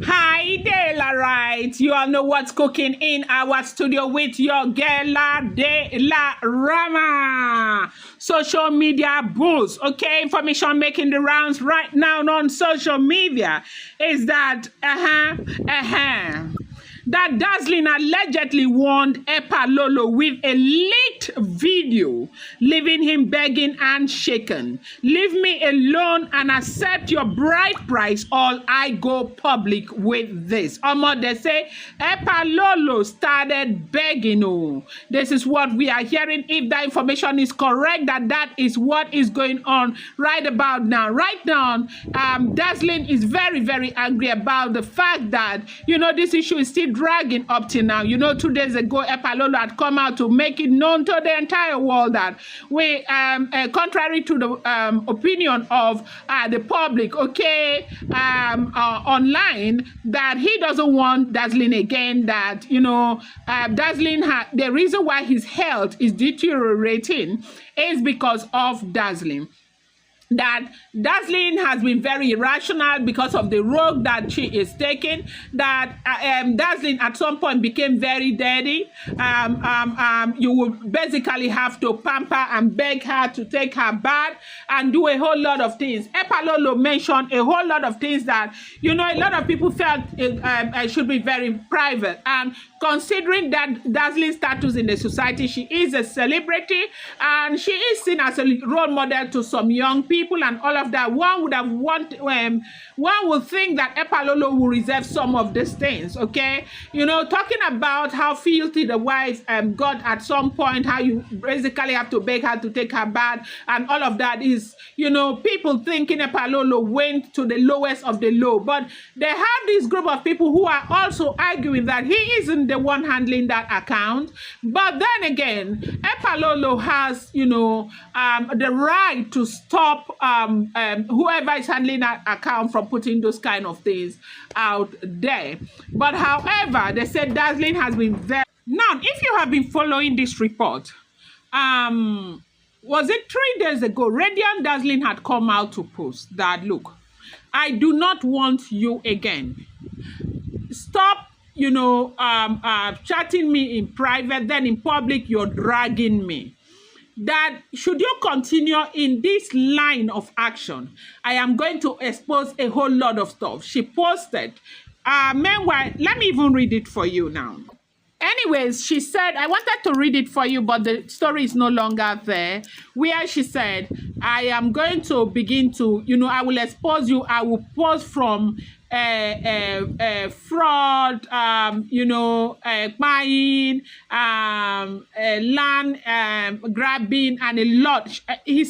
Hi there, la right. You all know what's cooking in our studio with your girl de la Rama. Social media boost. Okay, information making the rounds right now on social media is that that Dazzling allegedly warned EpaLolo with a leaked video, leaving him begging and shaken. Leave me alone and accept your bride price, or I go public with this. They say EpaLolo started begging. Oh, this is what we are hearing. If that information is correct, that is what is going on right about now. Right now, Dazzling is very, very angry about the fact that, this issue is still dragging up till now. 2 days ago, EpaLolo had come out to make it known to the entire world that we, contrary to the opinion of the public, online, that he doesn't want Dazzling again, that, Dazzling, the reason why his health is deteriorating is because of Dazzling. That Dazzling has been very irrational because of the road that she is taking, that Dazzling at some point became very dirty. You will basically have to pamper and beg her to take her bath and do a whole lot of things. EpaLolo mentioned a whole lot of things that, a lot of people felt should be very private. And considering that Dazzling's status in the society, she is a celebrity and she is seen as a role model to some young people and all of that. One would think that EpaLolo will reserve some of these things, okay? Talking about how filthy the wife got at some point, how you basically have to beg her to take her bath and all of that is, people thinking EpaLolo went to the lowest of the low. But they have this group of people who are also arguing that he isn't the one handling that account. But then again, EpaLolo has, the right to stop whoever is handling that account from putting those kind of things out there. But however, they said Dazzling has been very... Now, if you have been following this report, was it 3 days ago, Radiant Dazzling had come out to post that, look, I do not want you again. Stop, chatting me in private, then in public, you're dragging me. That should you continue in this line of action, I am going to expose a whole lot of stuff. She posted. Meanwhile, let me even read it for you now. Anyways, she said, I wanted to read it for you, but the story is no longer there, where she said, I am going to begin to, I will expose you. I will post from fraud, buying, land grabbing, and a lot. She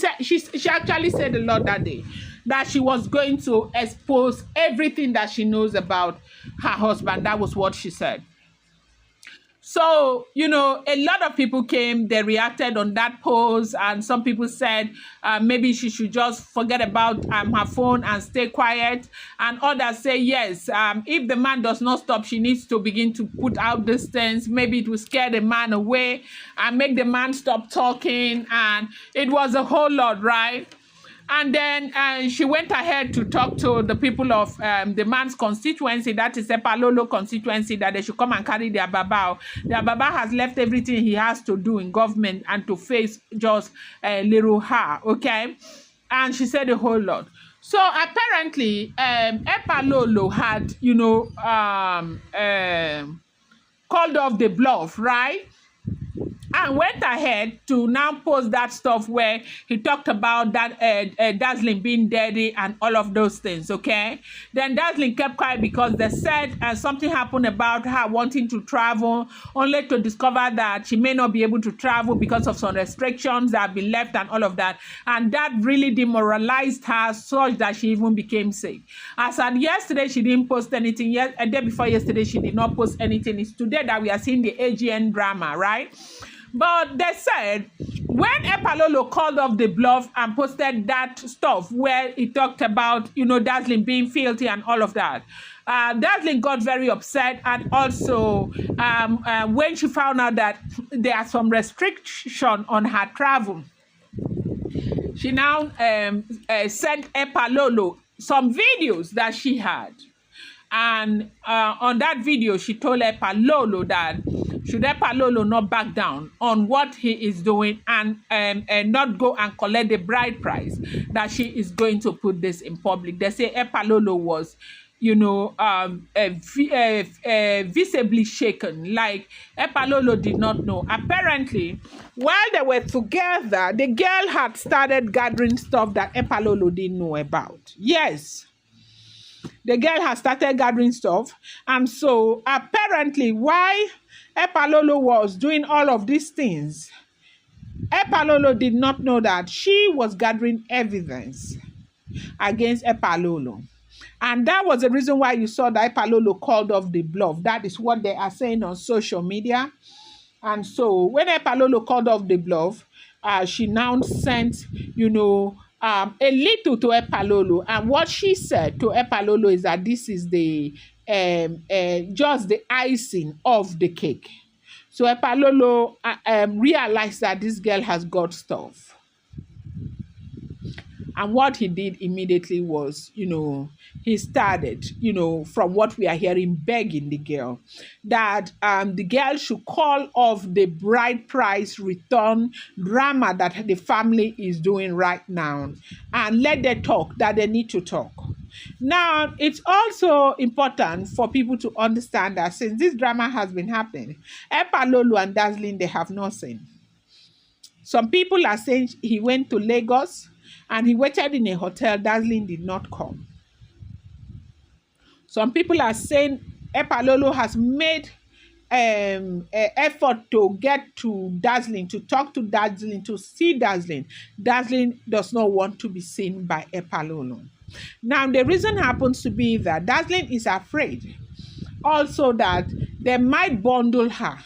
actually said a lot that day, that she was going to expose everything that she knows about her husband. That was what she said. So, a lot of people came, they reacted on that post, and some people said maybe she should just forget about her phone and stay quiet. And others say, yes, if the man does not stop, she needs to begin to put out distance. Maybe it will scare the man away and make the man stop talking. And it was a whole lot, right? And then she went ahead to talk to the people of the man's constituency, that is EpaLolo constituency, that they should come and carry their baba. Their baba has left everything he has to do in government and to face just little her, okay? And she said a whole lot. So apparently, EpaLolo had, called off the bluff, right? And went ahead to now post that stuff where he talked about that Dazzling being dirty and all of those things, okay? Then Dazzling kept quiet because they said something happened about her wanting to travel, only to discover that she may not be able to travel because of some restrictions that have been left and all of that. And that really demoralized her such that she even became sick. As at yesterday, she didn't post anything. A day before yesterday, she did not post anything. It's today that we are seeing the AGN drama, right? But they said when EpaLolo called off the bluff and posted that stuff where he talked about, Dazzling being filthy and all of that, Dazzling got very upset. And also when she found out that there are some restriction on her travel, she now sent EpaLolo some videos that she had. And on that video, she told EpaLolo that should EpaLolo not back down on what he is doing and not go and collect the bride price, that she is going to put this in public. They say EpaLolo was, visibly shaken, like EpaLolo did not know. Apparently, while they were together, the girl had started gathering stuff that EpaLolo didn't know about. Yes. The girl has started gathering stuff. And so apparently while EpaLolo was doing all of these things, EpaLolo did not know that she was gathering evidence against EpaLolo. And that was the reason why you saw that EpaLolo called off the bluff. That is what they are saying on social media. And so when EpaLolo called off the bluff, she now sent, a little to EpaLolo. And what she said to EpaLolo is that this is the just the icing of the cake. So EpaLolo realized that this girl has got stuff. And what he did immediately was, he started, from what we are hearing, begging the girl that the girl should call off the bride price return drama that the family is doing right now and let them talk, that they need to talk. Now, it's also important for people to understand that since this drama has been happening, EpaLolo and Dazzling, they have not seen. Some people are saying he went to Lagos and he waited in a hotel. Dazzling did not come. Some people are saying EpaLolo has made an effort to get to Dazzling, to talk to Dazzling, to see Dazzling. Dazzling does not want to be seen by EpaLolo. Now, the reason happens to be that Dazzling is afraid also that they might bundle her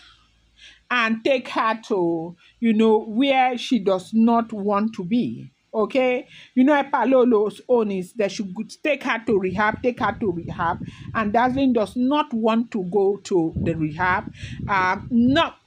and take her to, where she does not want to be. Okay, EpaLolo's own is they should take her to rehab, and Dazzling does not want to go to the rehab.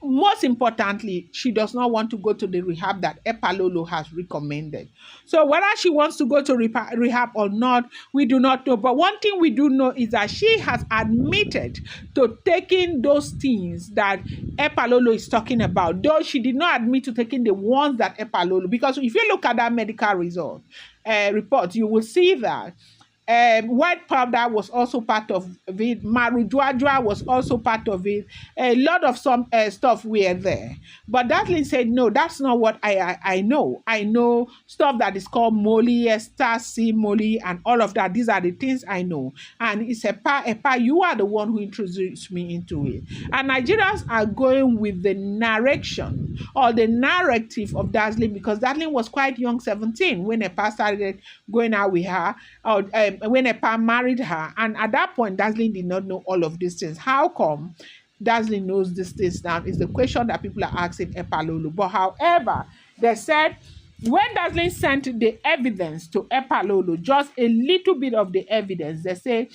Most importantly, she does not want to go to the rehab that EpaLolo has recommended. So whether she wants to go to rehab or not, we do not know. But one thing we do know is that she has admitted to taking those things that EpaLolo is talking about, though she did not admit to taking the ones that EpaLolo, because if you look at that medical report, you will see that white powder was also part of it. Marijuana was also part of it. A lot of some stuff were there. But Dazzling said, no, that's not what I know. I know stuff that is called molly, ecstasy, molly, and all of that. These are the things I know. And it's Epa, you are the one who introduced me into it. And Nigerians are going with the narration or the narrative of Dazzling, because Dazzling was quite young, 17, when Epa started going out with her, or when Epa married her. And at that point, Dazzling did not know all of these things. How come Dazzling knows these things now is the question that people are asking EpaLolo. But however, they said when Dazzling sent the evidence to EpaLolo, just a little bit of the evidence, they say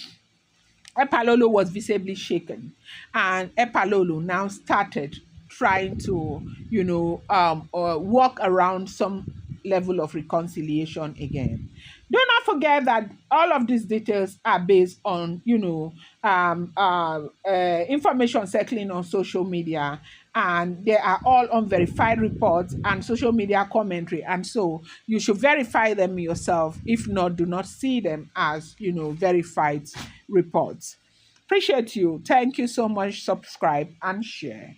EpaLolo was visibly shaken. And EpaLolo now started trying to, walk around some level of reconciliation again. Do not forget that all of these details are based on, information circling on social media, and they are all unverified reports and social media commentary. And so you should verify them yourself. If not, do not see them as, verified reports. Appreciate you. Thank you so much. Subscribe and share.